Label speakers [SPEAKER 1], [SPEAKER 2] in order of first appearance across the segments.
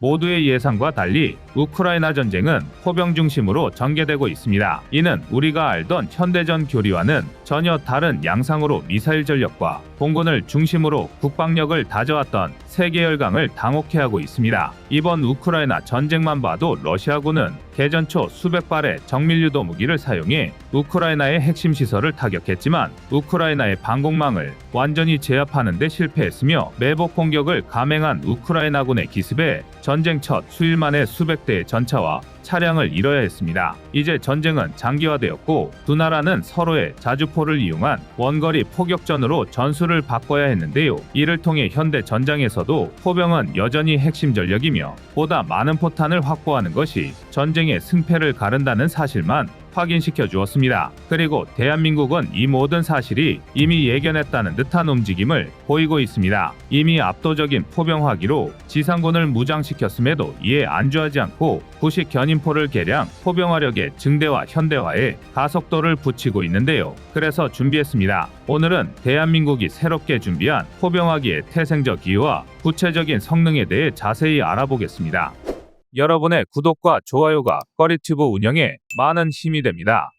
[SPEAKER 1] 모두의 예상과 달리 우크라이나 전쟁은 포병 중심으로 전개되고 있습니다. 이는 우리가 알던 현대전 교리와는 전혀 다른 양상으로 미사일 전력과 공군을 중심으로 국방력을 다져왔던 세계 열강을 당혹해 하고 있습니다. 이번 우크라이나 전쟁만 봐도 러시아군은 개전 초 수백 발의 정밀유도 무기를 사용해 우크라이나의 핵심 시설을 타격했지만 우크라이나의 방공망을 완전히 제압하는 데 실패했으며 매복 공격을 감행한 우크라이나군의 기습에 전쟁 첫 수일 만에 수백 대의 전차와 차량을 잃어야 했습니다. 이제 전쟁은 장기화되었고 두 나라는 서로의 자주포를 이용한 원거리 포격전으로 전술을 바꿔야 했는데요. 이를 통해 현대 전장에서도 포병은 여전히 핵심 전력이며 보다 많은 포탄을 확보하는 것이 전쟁의 승패를 가른다는 사실만 확인시켜 주었습니다. 그리고 대한민국은 이 모든 사실이 이미 예견했다는 듯한 움직임을 보이고 있습니다. 이미 압도적인 포병화기로 지상군을 무장시켰음에도 이에 안주하지 않고 구식 견인포를 개량 포병화력의 증대와 현대화에 가속도를 붙이고 있는데요. 그래서 준비했습니다. 오늘은 대한민국이 새롭게 준비한 포병화기의 태생적 이유와 구체적인 성능에 대해 자세히 알아보겠습니다. 여러분의 구독과 좋아요가 꺼리튜브 운영에 많은 힘이 됩니다.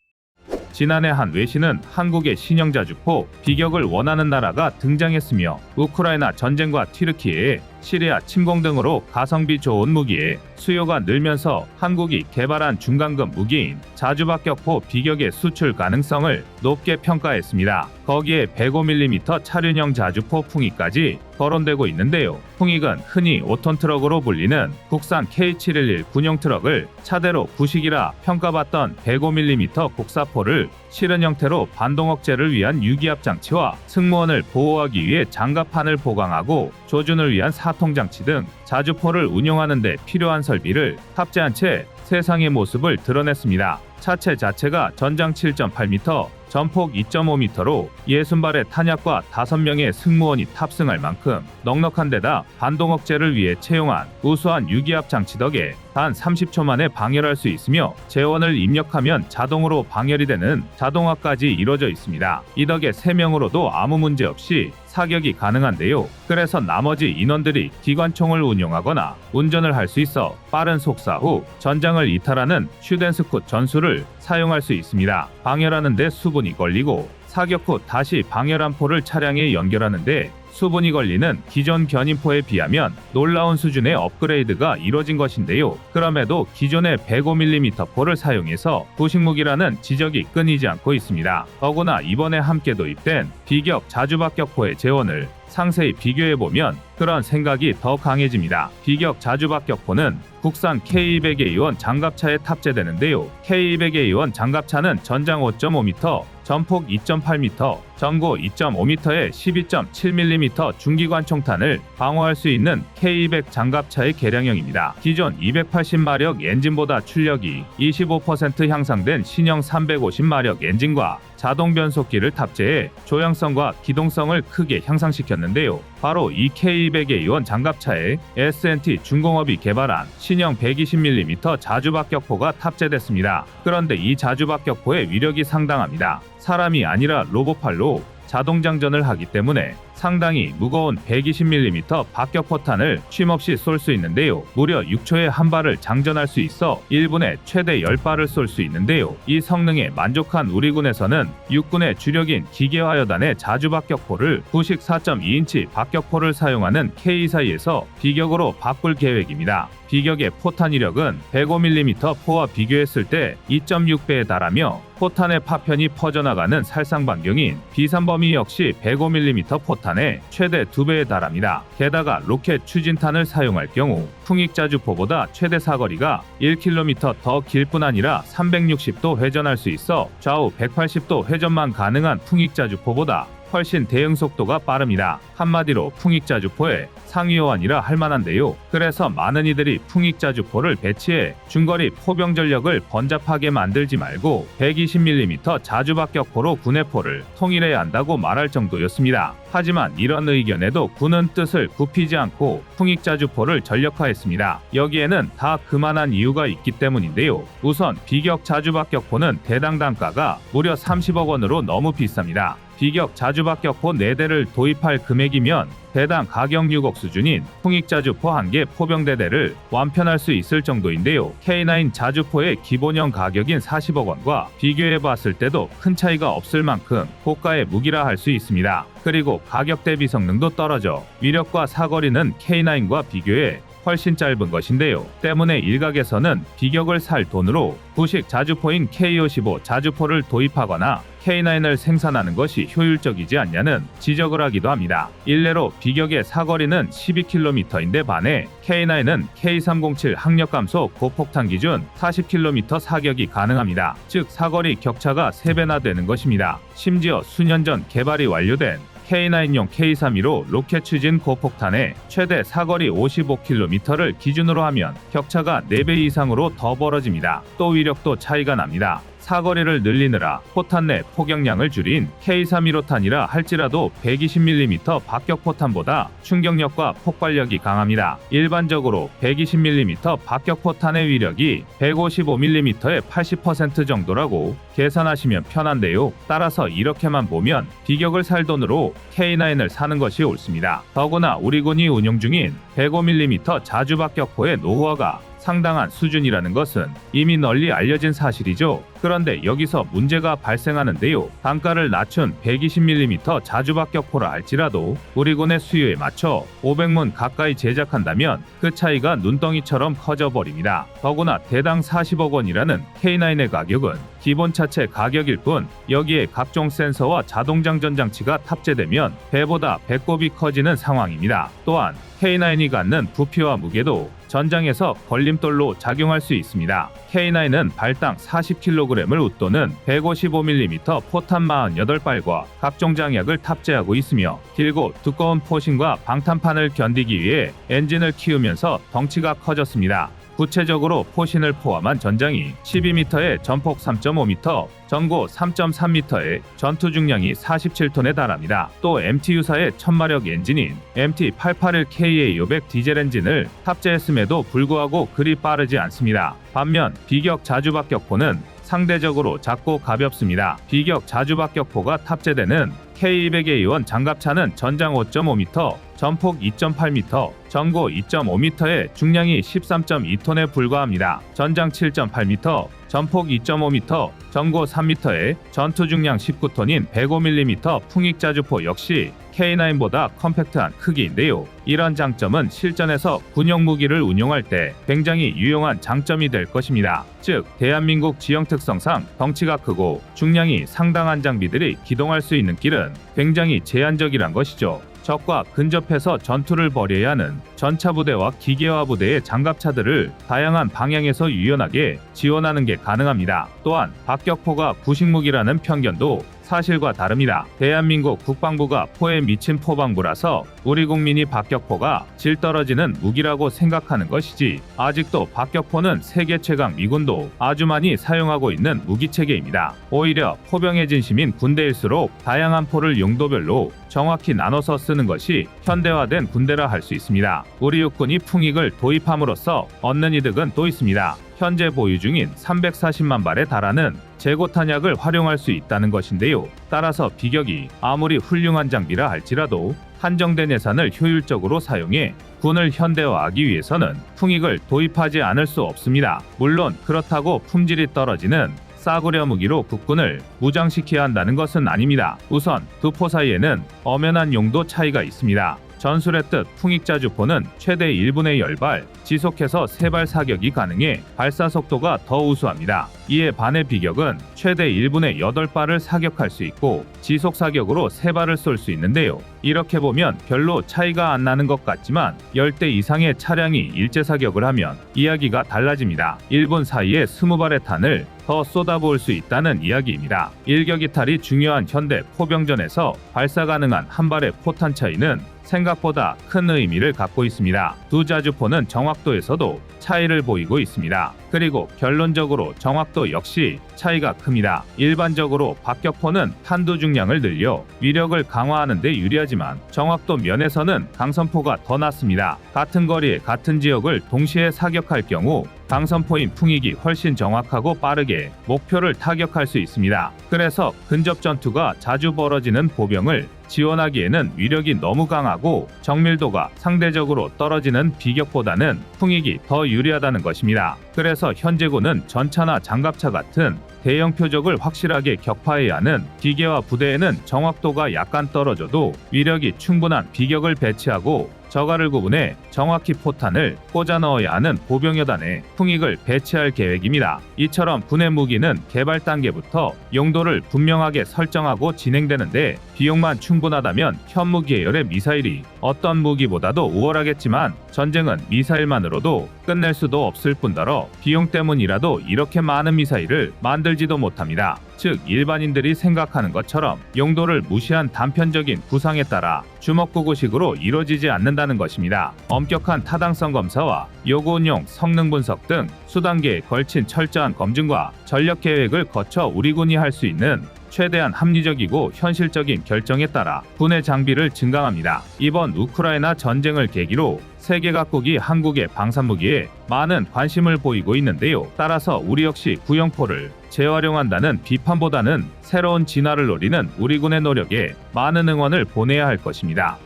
[SPEAKER 1] 지난해 한 외신은 한국의 신형 자주포 비격을 원하는 나라가 등장했으며 우크라이나 전쟁과 튀르키예의 시리아 침공 등으로 가성비 좋은 무기의 수요가 늘면서 한국이 개발한 중간급 무기인 자주박격포 비격의 수출 가능성을 높게 평가했습니다. 거기에 105mm 차륜형 자주포 풍익까지 거론되고 있는데요. 풍익은 흔히 5톤 트럭으로 불리는 국산 K711 군용 트럭을 차대로 구식이라 평가받던 105mm 곡사포를 실은 형태로 반동 억제를 위한 유기압 장치와 승무원을 보호하기 위해 장갑판을 보강하고 조준을 위한 사통장치 등 자주포를 운용하는 데 필요한 설비를 탑재한 채 세상의 모습을 드러냈습니다. 차체 자체가 전장 7.8m, 전폭 2.5m로 60발의 탄약과 5명의 승무원이 탑승할 만큼 넉넉한 데다 반동 억제를 위해 채용한 우수한 유기압 장치 덕에 단 30초 만에 방열할 수 있으며 재원을 입력하면 자동으로 방열이 되는 자동화까지 이뤄져 있습니다. 이 덕에 3명으로도 아무 문제 없이 사격이 가능한데요. 그래서 나머지 인원들이 기관총을 운용하거나 운전을 할 수 있어 빠른 속사 후 전장을 이탈하는 슈덴스콧 전술을 사용할 수 있습니다. 방열하는 데 수분이 걸리고 사격 후 다시 방열한 포를 차량에 연결하는데 수분이 걸리는 기존 견인포에 비하면 놀라운 수준의 업그레이드가 이뤄진 것인데요. 그럼에도 기존의 105mm 포를 사용해서 구식무기라는 지적이 끊이지 않고 있습니다. 더구나 이번에 함께 도입된 비격 자주박격포의 재원을 상세히 비교해보면 그런 생각이 더 강해집니다. 비격 자주박격포는 국산 K200A1 장갑차에 탑재되는데요. K200A1 장갑차는 전장 5.5m, 전폭 2.8m, 전고 2.5m의 12.7mm 중기관 총탄을 방어할 수 있는 K200 장갑차의 개량형입니다. 기존 280마력 엔진보다 출력이 25% 향상된 신형 350마력 엔진과 자동 변속기를 탑재해 조향성과 기동성을 크게 향상시켰는데요. 바로 이 K200A1 장갑차에 S&T 중공업이 개발한 신형 120mm 자주박격포가 탑재됐습니다. 그런데 이 자주박격포의 위력이 상당합니다. 사람이 아니라 로봇팔로 자동장전을 하기 때문에 상당히 무거운 120mm 박격포탄을 쉼없이 쏠 수 있는데요. 무려 6초에 한 발을 장전할 수 있어 1분에 최대 10발을 쏠 수 있는데요. 이 성능에 만족한 우리 군에서는 육군의 주력인 기계화여단의 자주박격포를 구식 4.2인치 박격포를 사용하는 K24에서 비격으로 바꿀 계획입니다. 비격의 포탄 위력은 105mm 포와 비교했을 때 2.6배에 달하며 포탄의 파편이 퍼져나가는 살상 반경인 비산범위 역시 105mm 포탄의 최대 2배에 달합니다. 게다가 로켓 추진탄을 사용할 경우 풍익자주포보다 최대 사거리가 1km 더 길 뿐 아니라 360도 회전할 수 있어 좌우 180도 회전만 가능한 풍익자주포보다 훨씬 대응 속도가 빠릅니다. 한마디로 풍익자주포의 상위호환이라 할 만한데요. 그래서 많은 이들이 풍익자주포를 배치해 중거리 포병 전력을 번잡하게 만들지 말고 120mm 자주박격포로 군의 포를 통일해야 한다고 말할 정도였습니다. 하지만 이런 의견에도 군은 뜻을 굽히지 않고 풍익자주포를 전력화했습니다. 여기에는 다 그만한 이유가 있기 때문인데요. 우선 비격 자주박격포는 대당 단가가 무려 30억 원으로 너무 비쌉니다. 비격 자주박격포 4대를 도입할 금액이면 대당 가격 6억 수준인 풍익자주포 1개 포병대대를 완편할 수 있을 정도인데요. K9 자주포의 기본형 가격인 40억 원과 비교해봤을 때도 큰 차이가 없을 만큼 고가의 무기라 할 수 있습니다. 그리고 가격 대비 성능도 떨어져 위력과 사거리는 K9과 비교해 훨씬 짧은 것인데요. 때문에 일각에서는 비격을 살 돈으로 구식 자주포인 K55 자주포를 도입하거나 K9을 생산하는 것이 효율적이지 않냐는 지적을 하기도 합니다. 일례로 비격의 사거리는 12km인데 반해 K9은 K307 항력감소 고폭탄 기준 40km 사격이 가능합니다. 즉 사거리 격차가 3배나 되는 것입니다. 심지어 수년 전 개발이 완료된 K9용 K315 로켓 추진 고폭탄의 최대 사거리 55km를 기준으로 하면 격차가 4배 이상으로 더 벌어집니다. 또 위력도 차이가 납니다. 사거리를 늘리느라 포탄 내 포격량을 줄인 K315탄이라 할지라도 120mm 박격포탄보다 충격력과 폭발력이 강합니다. 일반적으로 120mm 박격포탄의 위력이 155mm의 80% 정도라고 계산하시면 편한데요. 따라서 이렇게만 보면 비격을 살 돈으로 K9을 사는 것이 옳습니다. 더구나 우리 군이 운용 중인 105mm 자주박격포의 노후화가 상당한 수준이라는 것은 이미 널리 알려진 사실이죠. 그런데 여기서 문제가 발생하는데요. 단가를 낮춘 120mm 자주박격포라 할지라도 우리 군의 수요에 맞춰 500문 가까이 제작한다면 그 차이가 눈덩이처럼 커져버립니다. 더구나 대당 40억 원이라는 K9의 가격은 기본 차체 가격일 뿐 여기에 각종 센서와 자동장전 장치가 탑재되면 배보다 배꼽이 커지는 상황입니다. 또한 K9이 갖는 부피와 무게도 전장에서 걸림돌로 작용할 수 있습니다. K9은 발당 40kg을 웃도는 155mm 포탄 48발과 각종 장약을 탑재하고 있으며 길고 두꺼운 포신과 방탄판을 견디기 위해 엔진을 키우면서 덩치가 커졌습니다. 구체적으로 포신을 포함한 전장이 12m에 전폭 3.5m, 전고 3.3m에 전투 중량이 47톤에 달합니다. 또 MT유사의 1000마력 엔진인 MT881KA500 디젤 엔진을 탑재했음에도 불구하고 그리 빠르지 않습니다. 반면 비격 자주박격포는 상대적으로 작고 가볍습니다. 비격 자주박격포가 탑재되는 K200A1 장갑차는 전장 5.5m, 전폭 2.8m, 전고 2.5m에 중량이 13.2톤에 불과합니다. 전장 7.8m, 전폭 2.5m, 전고 3m에 전투 중량 19톤인 105mm 풍익자주포 역시 K9보다 컴팩트한 크기인데요. 이런 장점은 실전에서 군용 무기를 운용할 때 굉장히 유용한 장점이 될 것입니다. 즉, 대한민국 지형 특성상 덩치가 크고 중량이 상당한 장비들이 기동할 수 있는 길은 굉장히 제한적이란 것이죠. 적과 근접해서 전투를 벌여야 하는 전차 부대와 기계화 부대의 장갑차들을 다양한 방향에서 유연하게 지원하는 게 가능합니다. 또한 박격포가 구식무기라는 편견도 사실과 다릅니다. 대한민국 국방부가 포에 미친 포방부라서 우리 국민이 박격포가 질 떨어지는 무기라고 생각하는 것이지 아직도 박격포는 세계 최강 미군도 아주 많이 사용하고 있는 무기체계입니다. 오히려 포병의 진심인 군대일수록 다양한 포를 용도별로 정확히 나눠서 쓰는 것이 현대화된 군대라 할 수 있습니다. 우리 육군이 풍익을 도입함으로써 얻는 이득은 또 있습니다. 현재 보유 중인 340만 발에 달하는 재고 탄약을 활용할 수 있다는 것인데요. 따라서 비격이 아무리 훌륭한 장비라 할지라도 한정된 예산을 효율적으로 사용해 군을 현대화하기 위해서는 풍익을 도입하지 않을 수 없습니다. 물론 그렇다고 품질이 떨어지는 싸구려 무기로 국군을 무장시켜야 한다는 것은 아닙니다. 우선 두 포 사이에는 엄연한 용도 차이가 있습니다. 전술의 뜻 풍익자주포는 최대 1분의 10발, 지속해서 3발 사격이 가능해 발사 속도가 더 우수합니다. 이에 반해 비격은 최대 1분의 8발을 사격할 수 있고 지속 사격으로 3발을 쏠 수 있는데요. 이렇게 보면 별로 차이가 안 나는 것 같지만 10대 이상의 차량이 일제 사격을 하면 이야기가 달라집니다. 1분 사이에 20발의 탄을 더 쏟아부을 수 있다는 이야기입니다. 일격이탈이 중요한 현대 포병전에서 발사 가능한 한 발의 포탄 차이는 생각보다 큰 의미를 갖고 있습니다. 두 자주포는 정확도에서도 차이를 보이고 있습니다. 그리고 결론적으로 정확도 역시 차이가 큽니다. 일반적으로 박격포는 탄두 중량을 늘려 위력을 강화하는 데 유리하지만 정확도 면에서는 강선포가 더 낫습니다. 같은 거리에 같은 지역을 동시에 사격할 경우 강선포인 풍익이 훨씬 정확하고 빠르게 목표를 타격할 수 있습니다. 그래서 근접 전투가 자주 벌어지는 보병을 지원하기에는 위력이 너무 강하고 정밀도가 상대적으로 떨어지는 비격보다는 풍익이 더 유리하다는 것입니다. 그래서 현재군은 전차나 장갑차 같은 대형 표적을 확실하게 격파해야 하는 기계화 부대에는 정확도가 약간 떨어져도 위력이 충분한 비격을 배치하고 저가를 구분해 정확히 포탄을 꽂아 넣어야 하는 보병여단에 풍익을 배치할 계획입니다. 이처럼 군의 무기는 개발 단계부터 용도를 분명하게 설정하고 진행되는데 비용만 충분하다면 현무 계열의 미사일이 어떤 무기보다도 우월하겠지만 전쟁은 미사일만으로도 끝낼 수도 없을 뿐더러 비용 때문이라도 이렇게 많은 미사일을 만들지도 못합니다. 즉 일반인들이 생각하는 것처럼 용도를 무시한 단편적인 구상에 따라 주먹구구식으로 이루어지지 않는다는 것입니다. 엄격한 타당성 검사와 요구운용 성능 분석 등 수단계에 걸친 철저한 검증과 전력 계획을 거쳐 우리 군이 할 수 있는 최대한 합리적이고 현실적인 결정에 따라 군의 장비를 증강합니다. 이번 우크라이나 전쟁을 계기로 세계 각국이 한국의 방산무기에 많은 관심을 보이고 있는데요. 따라서 우리 역시 구형포를 재활용한다는 비판보다는 새로운 진화를 노리는 우리 군의 노력에 많은 응원을 보내야 할 것입니다.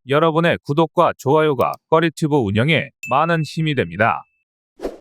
[SPEAKER 1] 여러분의 구독과 좋아요가 꺼리튜브 운영에 많은 힘이 됩니다.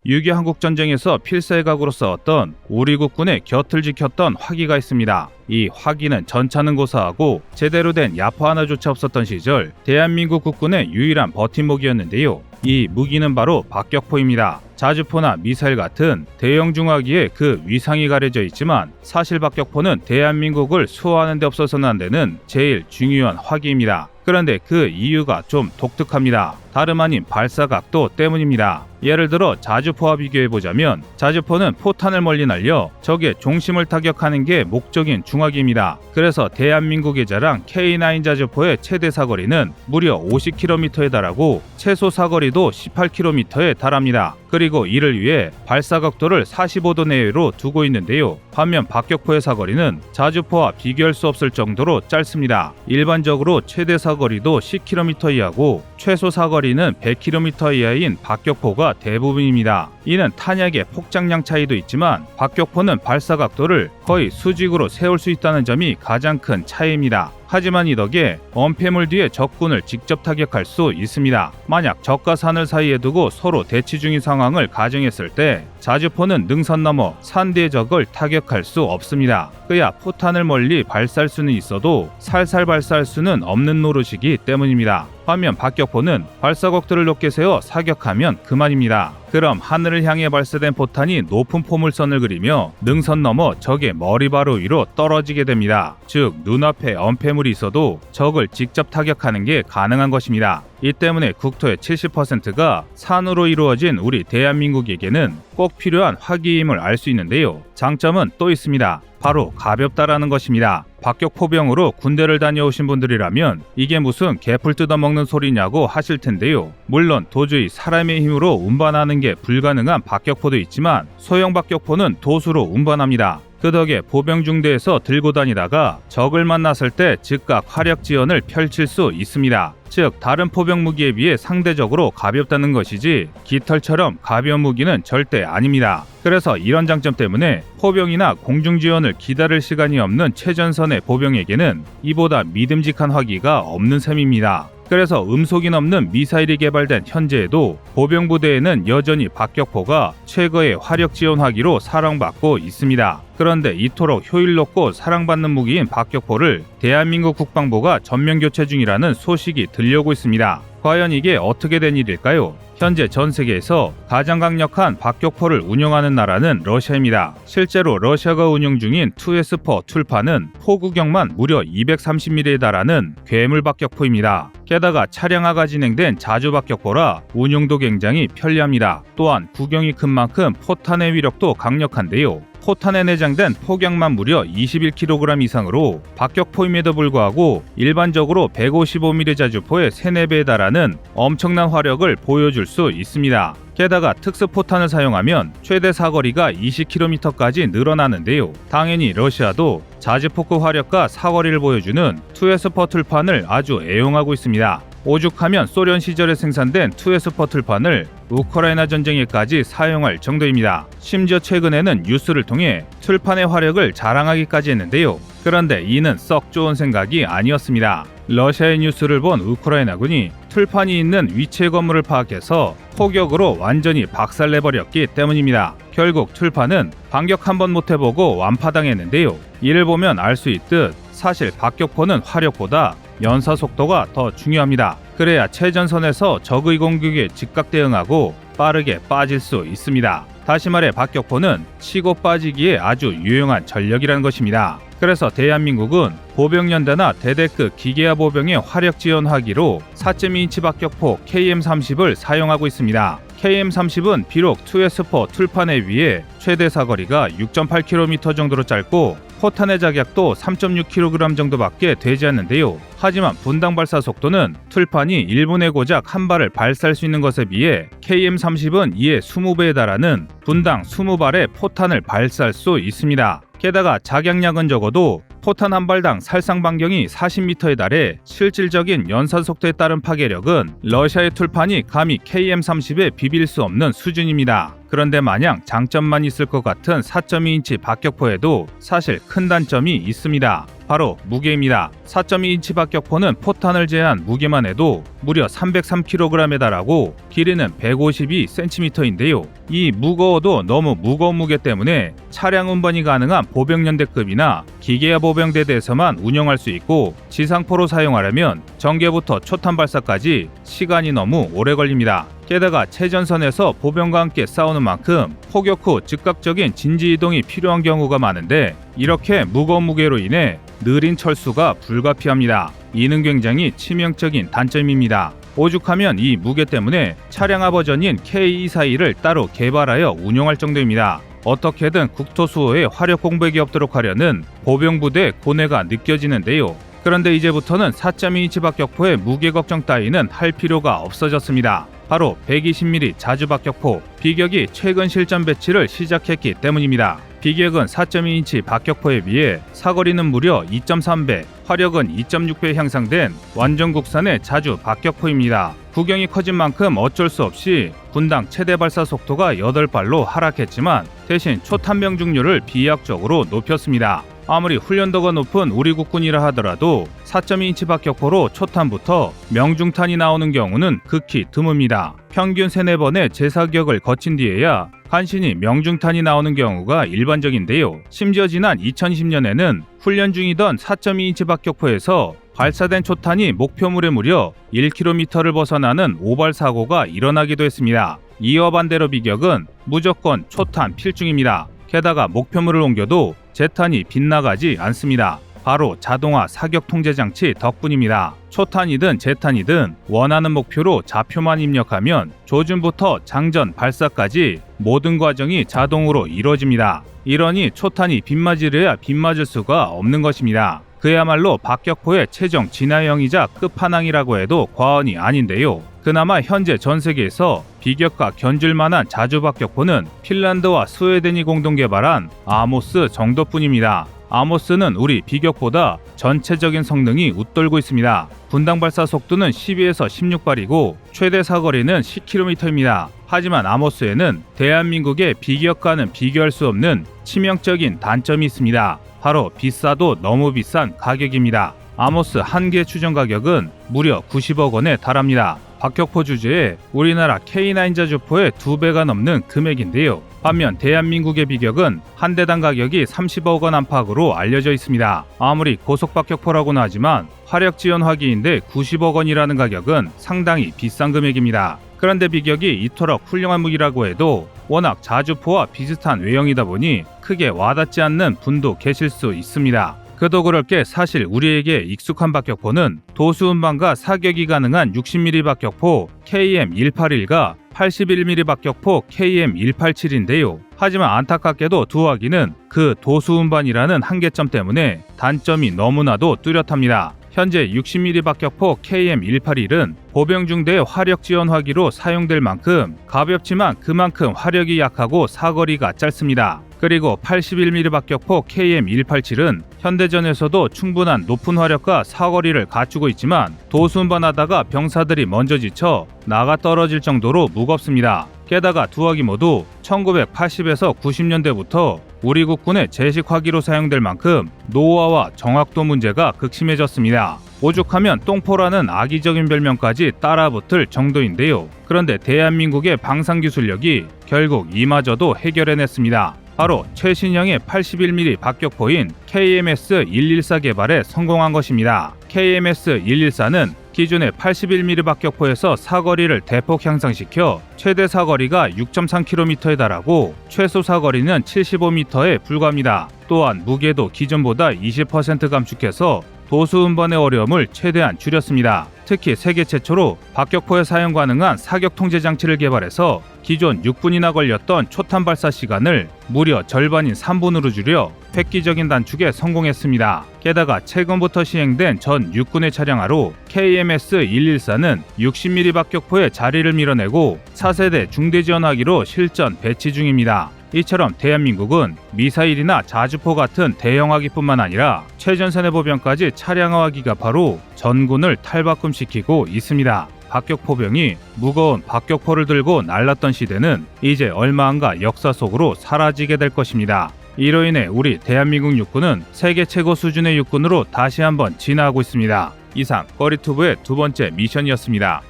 [SPEAKER 1] 6.25 한국전쟁에서 필사의 각으로 싸웠던 우리 국군의 곁을 지켰던 화기가 있습니다. 이 화기는 전차는 고사하고 제대로 된 야파 하나조차 없었던 시절 대한민국 국군의 유일한 버팀목이었는데요. 이 무기는 바로 박격포입니다. 자주포나 미사일 같은 대형 중화기에 그 위상이 가려져 있지만 사실 박격포는 대한민국을 수호하는 데 없어서는 안 되는 제일 중요한 화기입니다. 그런데 그 이유가 좀 독특합니다. 다름 아닌 발사각도 때문입니다. 예를 들어 자주포와 비교해보자면 자주포는 포탄을 멀리 날려 적의 중심을 타격하는 게 목적인 중화기입니다. 그래서 대한민국의 자랑 K9 자주포의 최대 사거리는 무려 50km에 달하고 최소 사거리도 18km에 달합니다. 그리고 이를 위해 발사각도를 45도 내외로 두고 있는데요. 반면 박격포의 사거리는 자주포와 비교할 수 없을 정도로 짧습니다. 일반적으로 최대 사거리도 10km 이하고 최소 사거리는 100km 이하인 박격포가 대부분입니다. 이는 탄약의 폭장량 차이도 있지만 박격포는 발사각도를 거의 수직으로 세울 수 있다는 점이 가장 큰 차이입니다. 하지만 이 덕에 엄폐물 뒤에 적군을 직접 타격할 수 있습니다. 만약 적과 산을 사이에 두고 서로 대치 중인 상황을 가정했을 때 자주포는 능선 너머 산 뒤의 적을 타격할 수 없습니다. 그야 포탄을 멀리 발사할 수는 있어도 살살 발사할 수는 없는 노릇이기 때문입니다. 반면 박격포는 발사각도를 높게 세워 사격하면 그만입니다. 그럼 하늘을 향해 발사된 포탄이 높은 포물선을 그리며 능선 넘어 적의 머리 바로 위로 떨어지게 됩니다. 즉 눈앞에 엄폐물이 있어도 적을 직접 타격하는 게 가능한 것입니다. 이 때문에 국토의 70%가 산으로 이루어진 우리 대한민국에게는 꼭 필요한 화기임을 알 수 있는데요. 장점은 또 있습니다. 바로 가볍다라는 것입니다. 박격포병으로 군대를 다녀오신 분들이라면 이게 무슨 개풀 뜯어먹는 소리냐고 하실 텐데요. 물론 도저히 사람의 힘으로 운반하는 게 불가능한 박격포도 있지만 소형 박격포는 도수로 운반합니다. 그 덕에 보병중대에서 들고 다니다가 적을 만났을 때 즉각 화력 지원을 펼칠 수 있습니다. 즉 다른 포병 무기에 비해 상대적으로 가볍다는 것이지 깃털처럼 가벼운 무기는 절대 아닙니다. 그래서 이런 장점 때문에 포병이나 공중 지원을 기다릴 시간이 없는 최전선의 보병에게는 이보다 믿음직한 화기가 없는 셈입니다. 그래서 음속이 넘는 미사일이 개발된 현재에도 보병부대에는 여전히 박격포가 최고의 화력 지원 화기로 사랑받고 있습니다. 그런데 이토록 효율 높고 사랑받는 무기인 박격포를 대한민국 국방부가 전면 교체 중이라는 소식이 들려오고 있습니다. 과연 이게 어떻게 된 일일까요? 현재 전 세계에서 가장 강력한 박격포를 운영하는 나라는 러시아입니다. 실제로 러시아가 운영 중인 2S4 툴파는 포구경만 무려 230mm에 달하는 괴물 박격포입니다. 게다가 차량화가 진행된 자주 박격포라 운용도 굉장히 편리합니다. 또한 구경이 큰 만큼 포탄의 위력도 강력한데요. 포탄에 내장된 폭약만 무려 21kg 이상으로 박격포임에도 불구하고 일반적으로 155mm 자주포의 3-4배에 달하는 엄청난 화력을 보여줄 수 있습니다. 게다가 특수포탄을 사용하면 최대 사거리가 20km까지 늘어나는데요. 당연히 러시아도 자주포크 화력과 사거리를 보여주는 투에스퍼 틀판을 아주 애용하고 있습니다. 오죽하면 소련 시절에 생산된 투에스퍼 틀판을 우크라이나 전쟁에까지 사용할 정도입니다. 심지어 최근에는 뉴스를 통해 틀판의 화력을 자랑하기까지 했는데요. 그런데 이는 썩 좋은 생각이 아니었습니다. 러시아의 뉴스를 본 우크라이나군이 틀판이 있는 위치의 건물을 파악해서 포격으로 완전히 박살내버렸기 때문입니다. 결국 틀판은 반격 한번 못해보고 완파당했는데요. 이를 보면 알 수 있듯 사실 박격포는 화력보다 연사 속도가 더 중요합니다. 그래야 최전선에서 적의 공격에 즉각 대응하고 빠르게 빠질 수 있습니다. 다시 말해 박격포는 치고 빠지기에 아주 유용한 전력이라는 것입니다. 그래서 대한민국은 보병연대나 대대급 기계화 보병의 화력 지원하기로 4.2인치 박격포 KM30을 사용하고 있습니다. KM30은 비록 2S4 틀판에 비해 최대 사거리가 6.8km 정도로 짧고 포탄의 자격도 3.6kg 정도밖에 되지 않는데요. 하지만 분당 발사 속도는 틀판이 1분에 고작 한 발을 발사할 수 있는 것에 비해 KM30은 이에 20배에 달하는 분당 20발의 포탄을 발사할 수 있습니다. 게다가 작약량은 적어도 포탄 한 발당 살상 반경이 40m에 달해 실질적인 연사 속도에 따른 파괴력은 러시아의 틀판이 감히 KM30에 비빌 수 없는 수준입니다. 그런데 마냥 장점만 있을 것 같은 4.2인치 박격포에도 사실 큰 단점이 있습니다. 바로 무게입니다. 4.2인치 박격포는 포탄을 제외한 무게만 해도 무려 303kg에 달하고 길이는 152cm인데요. 이 무거워도 너무 무거운 무게 때문에 차량 운반이 가능한 보병연대급이나 기계화 보병대대에서만 운영할 수 있고 지상포로 사용하려면 전개부터 초탄 발사까지 시간이 너무 오래 걸립니다. 게다가 최전선에서 보병과 함께 싸우는 만큼 포격 후 즉각적인 진지 이동이 필요한 경우가 많은데 이렇게 무거운 무게로 인해 느린 철수가 불가피합니다. 이는 굉장히 치명적인 단점입니다. 오죽하면 이 무게 때문에 차량화 버전인 K242를 따로 개발하여 운용할 정도입니다. 어떻게든 국토 수호에 화력 공백이 없도록 하려는 보병부대 고뇌가 느껴지는데요. 그런데 이제부터는 4.2인치 박격포의 무게 걱정 따위는 할 필요가 없어졌습니다. 바로 120mm 자주박격포 비격이 최근 실전 배치를 시작했기 때문입니다. 비격은 4.2인치 박격포에 비해 사거리는 무려 2.3배, 화력은 2.6배 향상된 완전 국산의 자주 박격포입니다. 구경이 커진 만큼 어쩔 수 없이 분당 최대 발사 속도가 8발로 하락했지만 대신 초탄 명중률을 비약적으로 높였습니다. 아무리 훈련도가 높은 우리 국군이라 하더라도 4.2인치 박격포로 초탄부터 명중탄이 나오는 경우는 극히 드뭅니다. 평균 3-4번의 재사격을 거친 뒤에야 간신히 명중탄이 나오는 경우가 일반적인데요. 심지어 지난 2020년에는 훈련 중이던 4.2인치 박격포에서 발사된 초탄이 목표물에 무려 1km를 벗어나는 오발 사고가 일어나기도 했습니다. 이와 반대로 비격은 무조건 초탄 필중입니다. 게다가 목표물을 옮겨도 제탄이 빗나가지 않습니다. 바로 자동화 사격 통제 장치 덕분입니다. 초탄이든 제탄이든 원하는 목표로 좌표만 입력하면 조준부터 장전 발사까지 모든 과정이 자동으로 이루어집니다. 이러니 초탄이 빗맞으려야 빗맞을 수가 없는 것입니다. 그야말로 박격포의 최종 진화형이자 끝판왕이라고 해도 과언이 아닌데요. 그나마 현재 전 세계에서 비격과 견줄 만한 자주박격포는 핀란드와 스웨덴이 공동 개발한 아모스 정도뿐입니다. 아모스는 우리 비격보다 전체적인 성능이 웃돌고 있습니다. 분당 발사 속도는 12에서 16발이고 최대 사거리는 10km입니다. 하지만 아모스에는 대한민국의 비격과는 비교할 수 없는 치명적인 단점이 있습니다. 바로 비싸도 너무 비싼 가격입니다. 아모스 한 개 추정 가격은 무려 90억 원에 달합니다. 박격포 주제에 우리나라 K9 자주포의 2배가 넘는 금액인데요. 반면 대한민국의 비격은 한 대당 가격이 30억 원 안팎으로 알려져 있습니다. 아무리 고속박격포라고는 하지만 화력 지원 화기인데 90억 원이라는 가격은 상당히 비싼 금액입니다. 그런데 비격이 이토록 훌륭한 무기라고 해도 워낙 자주포와 비슷한 외형이다 보니 크게 와닿지 않는 분도 계실 수 있습니다. 그도 그럴 게 사실 우리에게 익숙한 박격포는 도수운반과 사격이 가능한 60mm 박격포 KM181과 81mm 박격포 KM187인데요. 하지만 안타깝게도 두하기는 그 도수운반이라는 한계점 때문에 단점이 너무나도 뚜렷합니다. 현재 60mm 박격포 KM181은 보병중대 화력 지원화기로 사용될 만큼 가볍지만 그만큼 화력이 약하고 사거리가 짧습니다. 그리고 81mm 박격포 KM187은 현대전에서도 충분한 높은 화력과 사거리를 갖추고 있지만 도수운반하다가 병사들이 먼저 지쳐 나가 떨어질 정도로 무겁습니다. 게다가 두하기 모두 1980에서 90년대부터 우리 국군의 제식 화기로 사용될 만큼 노후화와 정확도 문제가 극심해졌습니다. 오죽하면 똥포라는 악의적인 별명까지 따라붙을 정도인데요. 그런데 대한민국의 방산기술력이 결국 이마저도 해결해냈습니다. 바로 최신형의 81mm 박격포인 KMS-114 개발에 성공한 것입니다. KMS-114는 기존의 81mm 박격포에서 사거리를 대폭 향상시켜 최대 사거리가 6.3km에 달하고 최소 사거리는 75m에 불과합니다. 또한 무게도 기존보다 20% 감축해서 도수운반의 어려움을 최대한 줄였습니다. 특히 세계 최초로 박격포에 사용 가능한 사격 통제 장치를 개발해서 기존 6분이나 걸렸던 초탄 발사 시간을 무려 절반인 3분으로 줄여 획기적인 단축에 성공했습니다. 게다가 최근부터 시행된 전 육군의 차량화로 KMS-114는 60mm 박격포의 자리를 밀어내고 4세대 중대지원화기로 실전 배치 중입니다. 이처럼 대한민국은 미사일이나 자주포 같은 대형화기뿐만 아니라 최전선의 보병까지 차량화기가 바로 전군을 탈바꿈시키고 있습니다. 박격포병이 무거운 박격포를 들고 날랐던 시대는 이제 얼마 안가 역사 속으로 사라지게 될 것입니다. 이로 인해 우리 대한민국 육군은 세계 최고 수준의 육군으로 다시 한번 진화하고 있습니다. 이상 꺼리투브의 두 번째 미션이었습니다.